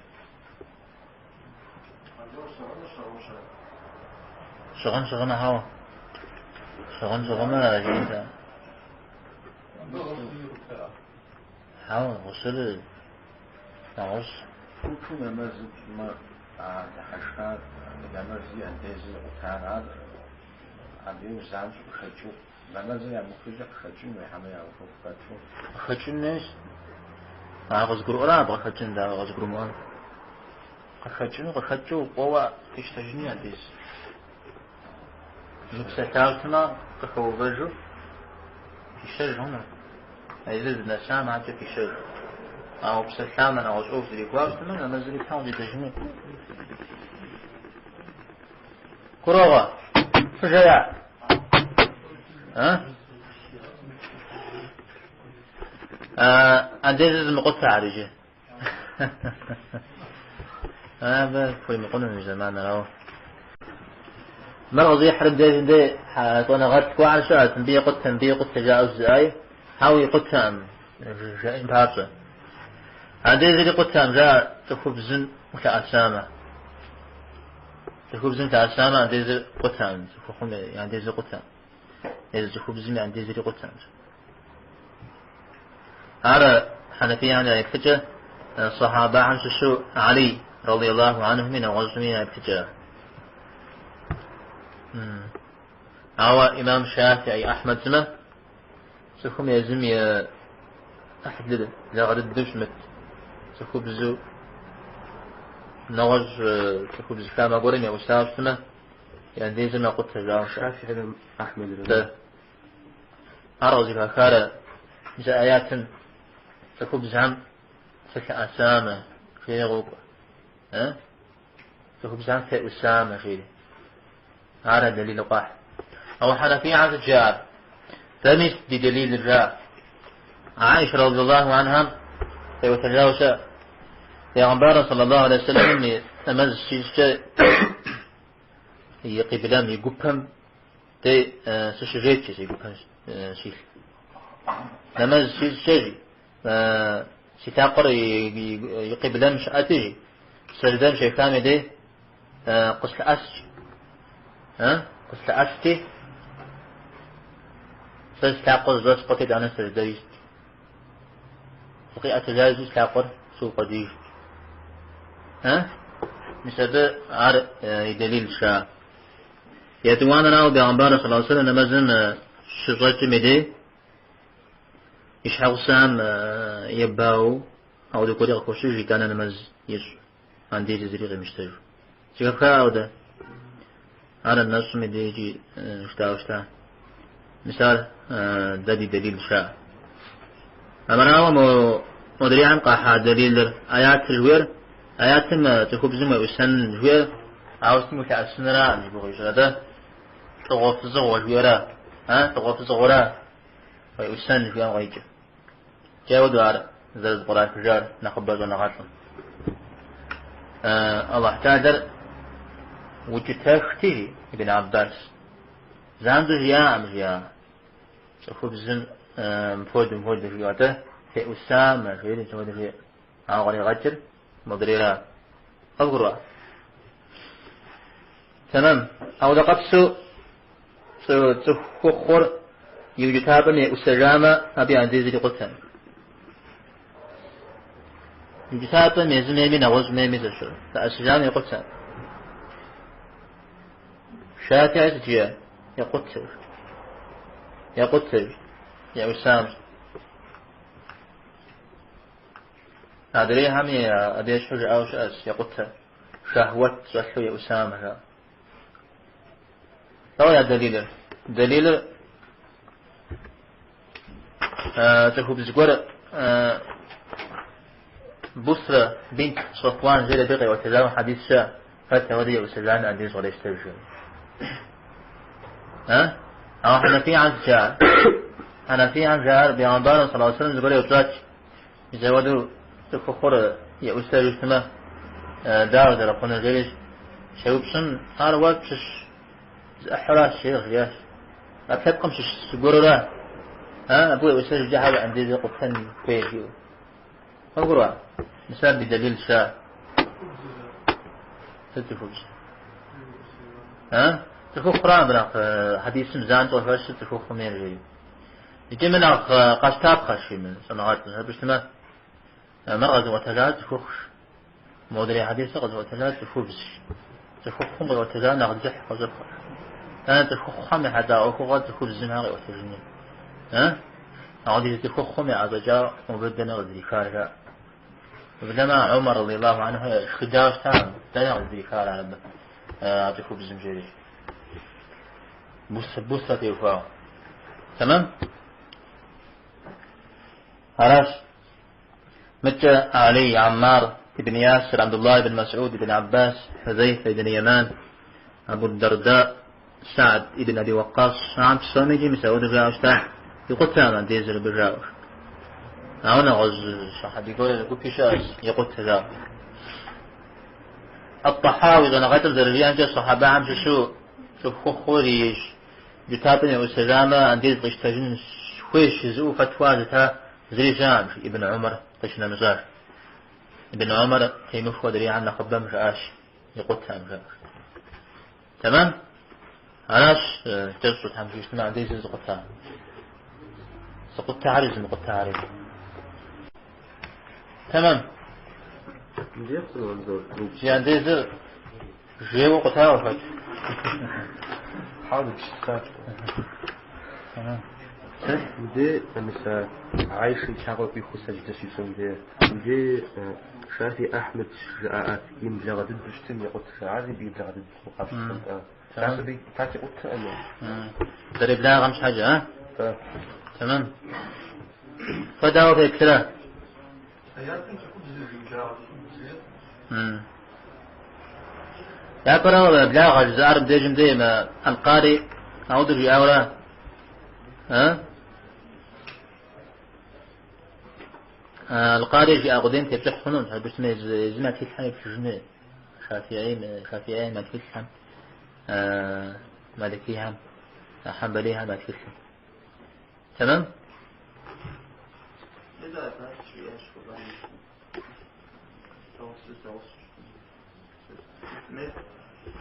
شغن هوا شغن ما جيتا هوا وصل نعوش كل ما ما حشاد لما زي أنديزي وكان عندي وزعج خشوا لما زي مخرج خشوا ويحمي على خشوا الناس غزقرو لا أبغى خشوا ده غزقرو ما خشوا قوة تشتجني أنديز نبسطاتنا تخوضجو في شر هنا أيضا نسام عاد في شر أو بسطاتنا أو أشوف ذي قوس تمام نزل كام ذي تجني كروغا فجأة أنديز مقطع عريجة بس في مقولة من زمان راهو مرة زي حرب ده وانا غرت كوع شو تنبيه قد تجاوز آية هاوي قد تام جائن بارسة عندي زي قد تام جاء تخبزن وتأسامة تخبزن تأسامة عندي زي قد تام تخبزن عندي زي قد تام إذا تخبزن عندي زي قد تام على حنفية عن يكتجه الصحابة عن شو علي رضي الله عنه من الغزمين يكتجه أو إمام شافعي أحمد زمه سخم يزم يا أحد لده لغد الدشمت سخو بزو نغج سخو بزو كما قولين يا أستاذ زمه يعني دي زمه قلت تجاوز شافعي أحمد ده أرغزي فكارة جاء آيات سخو بزعم سكا أسامة في غوب سخو بزعم في أسامة فيه هذا دليل قاح أو حنفي عن الجار ثمس بدليل الجار عائشة رضي الله عنها وتجاوز يا عمبارة صلى الله عليه وسلم إني أمز شيء يقبلام يقبهم تي سشجيت شيء يقبهم شيء نمز شيء ستاقر يقبلام شأتي سجدان شيء كامل دي قصل أسج قصة أشتي سيستعقل زوج قتل أنا سرديش فقي أتجاوز تعقل سوء قديش مثل عار دليل شاء يتوانا ناو بيعنبار صلى الله عليه وسلم نمزن شغلت مدي يشحق سام يباو أو دكوري أخوشي جيتانا نمز يسو عندي جزيري مشتاج شكفا أو ده على النص مديجي اشتا مثال دادي دليل شاء أمراو مدري عن قاحة دليل آيات الجوير آيات ما تخوب زمو يسن الجوير عاوز متأسن را نجبغيش هذا تغوف زغو الجويرا تغوف زغورا ويسن الجوير غيجي جاودوا على زرد قرآن فجار نخبز ونغاطم الله تعالى وجتاختي ابن عباس زاندو جيا أم جيا شوفوا بزن مفود جياته في أسامة غير جواد في عاقل غجر مضريرا أذكرها تمام أو دقبسو تخور يوجتها بني أسجامة أبي عندي زي قلتها يوجتها بني زميمي نغز ميمي زشر فأسجامة قلتها شاتع جيا يقتل يا أسام أدري هم يا أبي شجع أو شأس يقتل شهوة زحو يا أسامة أو يا دليل تخوب زقور بصرة بنت صفوان زي بقي وتزاوم حديث شاء فتودي وسجان عندي ولا يسترجع أو احنا في عن شاء أنا في عن جار بيعنبار صلى الله عليه وسلم يقول يوتاك يزودوا تفخر يأستاذ اجتماع دار درقنا جليش شوبسن هذا وقت أحراش شيخ جاش أبتبقى مش سجورة لا أبوي وسجل جهل عندي ذي قطن فيه أقول مثال بدليل شاء تلتفوز تفوق قرآن بناق حديث مزان توفاش تفوق خمير جيد يجي من قاشتاب خاشي من صناعات بجتماع مرغز وتلات تفوقش مودري حديث غز وتلات تفوز تفوق خمر وتلات نغزح وزبخر تفوق خمي حتى أخوغات تفوز زنهاغي وتجنين عادي تفوق خمي عزجاء وبدنا غزي خارجا وبدما عمر رضي الله عنه خداش تام لا غزي خارجا تفوق زنجيري بوسة يوفاو تمام هلاش متى علي عمار ابن ياسر عبد الله بن مسعود بن عباس حذيفة بن يمان أبو الدرداء سعد ابن أبي وقاص عم تسامي مسعود الرجاوش يقول تماما ديزل بالرجاوش هنا غز شحد يقول بيشاس يقول تذاك الطحاوي غنا غير الزريان جا صحابة عم شو خوريش جتابني والسلامة عندي قشتاجين خويش زو فتوى زتا زري جامش ابن عمر قشنا مزار ابن عمر تيمفو دري عنا خبا مشاش يقوتها مشاش تمام علاش تجسد حمشي اجتماع عندي زقتها سقطها عريز مقطها عريز تمام جي عندي زر جي وقتها وفات حاضر شتات ودي مثلا عايش الشعب في خصوص التسيسون دي شافي أحمد شجاعات يمجا غدد بشتم يقول شعاري بيمجا غدد مقابل تاسبي تاسي قلت أنا درب لا غمش حاجة تمام فداو في كلا يا برا بلاغ الزار بديجم ديما القارئ أعود في أورا القارئ في أغدين تفتح حنون هل بسمه زنا تفتحن في جنة شافعين ما تفتحن مالكيها حنبليها ما تفتحن تمام إذا أفعلت شيئا شكرا مثل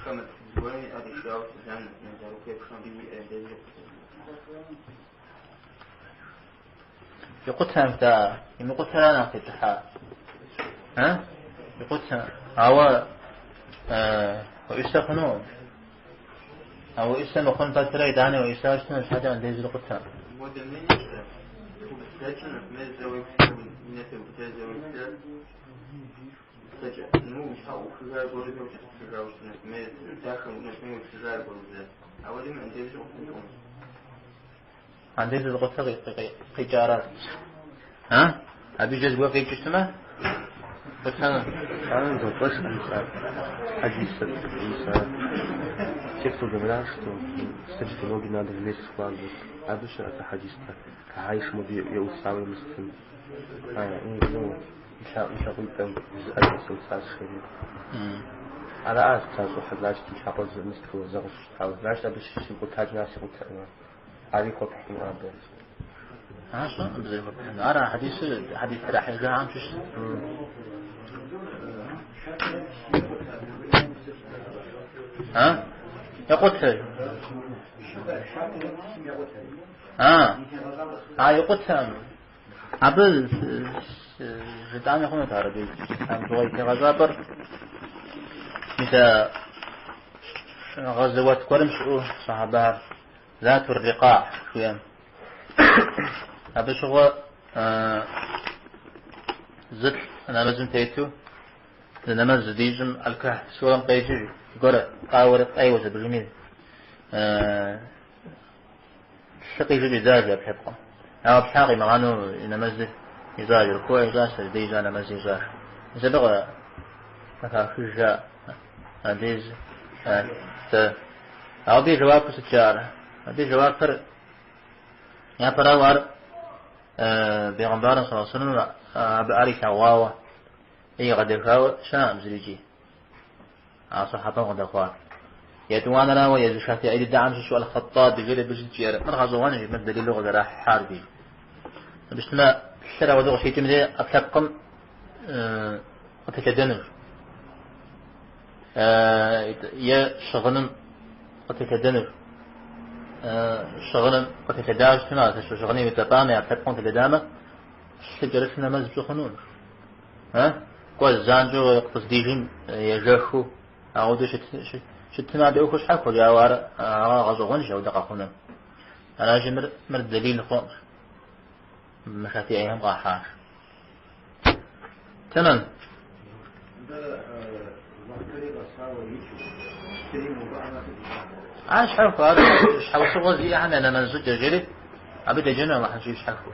خمس جواني أبي شاوة الجنة من ذلك يبخن بي أهدي يقولها متى يقولها أنا في التحاء يقولها هو ويستخنون أو يستخنون فترة يدعني ويستخنون حاجة عن ديز يقولها ودمين يشتغل وبستاكن ماذا ويكون نتو بتازا ويكتل تجع نوش أو خزار بولي وتخزار وشتنك ماذا داخل ونشمي وخزار بولي أولي من ديز يقولون عن ديز يقولها قيجارات أبي جزء في جسمه بس أنا دوتش إنسان حديث إنسان كيف تقبلش تستجد لوجي نادر ليش خلاص أبيش أتحدث عايش مدي يوسعي مسلم مش هقول تم زاد سلسلة خير على أساس تاسو حدلاش تشاقل مستوى زغش تحاول لاش أبيش يقول تاج ناس يقول تأمر عليك وتحكم أبيش شلون بزي أنا حديث راح يرجع عن شو يقول يقول عبد جدعان يخون تعربي عم بغيت غزابر مثل غزوات كرمش صحابها ذات الرقاع شوية هذا شغل زد أنا لازم تيتو لأن زديجم الكه سورم قيجي قرأ قاورت أيوة بالجميل شقي في زاجر بحبقه أو بحاقي مغانو إن مزد يزاجر كوي زاجر ديجا أنا مزد يزاجر إذا بغى مكافي ديز أو بي جواب كسجارة بي جواب يا فراوار بيغمبار صلى الله عليه وسلم بأريك عواوة أي غدفاو شام زريجي صحابة غدفاء يتوانا لا ويزشاتي أيدي دعم شو الخطاط بغير بجير مرغز وانا جيب دليل لغة راح حاربي بشتما الشرع وذوق شيء تمدي أتلقم أتكدنر يا شغنم أتكدنر شغنم أتكداش تنا شغني متطامع أتلقم تلدامة شجرتنا مزبط خنون ها قوز زانجو قصديهم يجرخو أعودو شتنا بأوكش حكو جاوار غزوغنش أو دقاقنا أنا جمر دليل خمر مشاتي أيهم قاحاش تمام عاش حكو هذا حاول شغل زي احنا أنا منزل جريد عبد جنة ما حنشيش حكو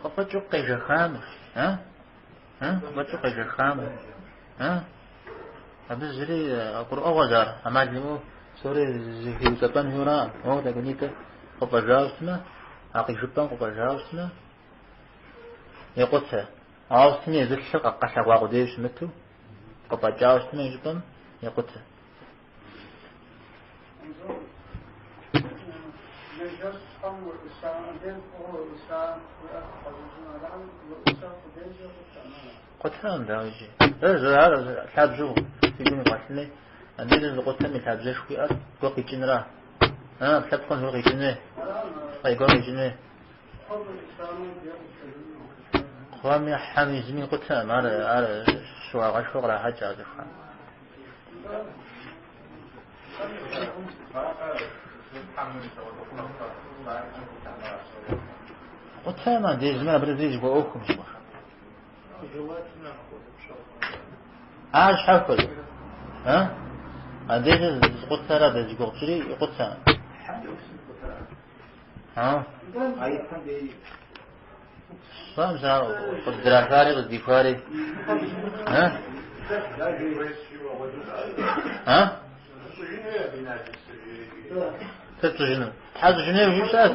قفت قيج خامس ها قفت قيج خامس ها أبزري أقول أوزار أما جمو سوري زي كتان هوران هو تقوليك قفت جاوسنا أقي جبان قفت جاوسنا يقصها عاوسني يزل شق قشق واقديش متو قفت جاوسنا يجبان يقصها قتام ده يجي هذا حاب جو يقولون قتلني عندي لازم قتام الحاب زي شوي قوي جنرا بحب كون قوي جنرا قوي جنرا خوامي حامي زمين قتام على شغل حاجة هذا قتام عندي زمان برزيج بأوكم شبه عاش حفل ها عندي قتام هذا يقول شري قتام ها فهم سار قدر فارغ الدفاري ها تتجنن حاز جنيه وش ساس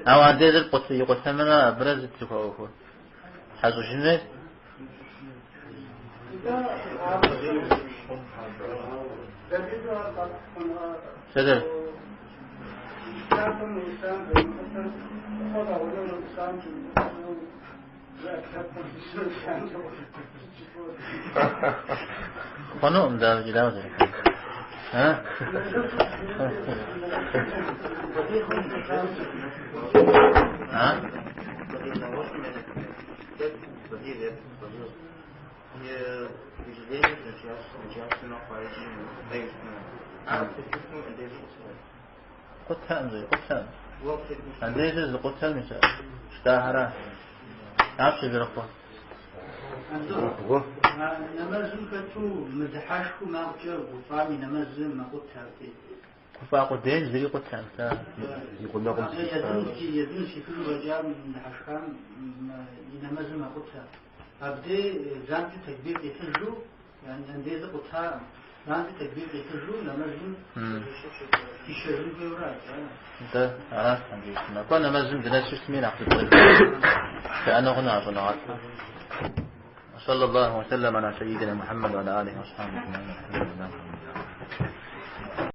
أو عندي ذا القصة يقسم أنا برز تكوّفه حاز جنيه سدر خنوم ده جلاوة ها ها قتام زي قتام عندي جزء قتام مثال اشتهره عارف شو بيرقص نمازم كتو مزحاشكو ما جرب وفامي نمازم ما قلت هاتي كفاق الدين زي قتام يقول لكم يدنسي كل رجال من حشام نمازم ما قلت هاتي أبدي زانتي تكبير يتجو يعني عندي ذا قلتها زانتي تكبير يتجو نمازم يشرب بيورات انت عرفت عندي ما كنا نمازم دناس اسمين عقد الطريق كأنه هنا عشان صلى الله وسلم على سيدنا محمد وعلى آله وصحبه أجمعين.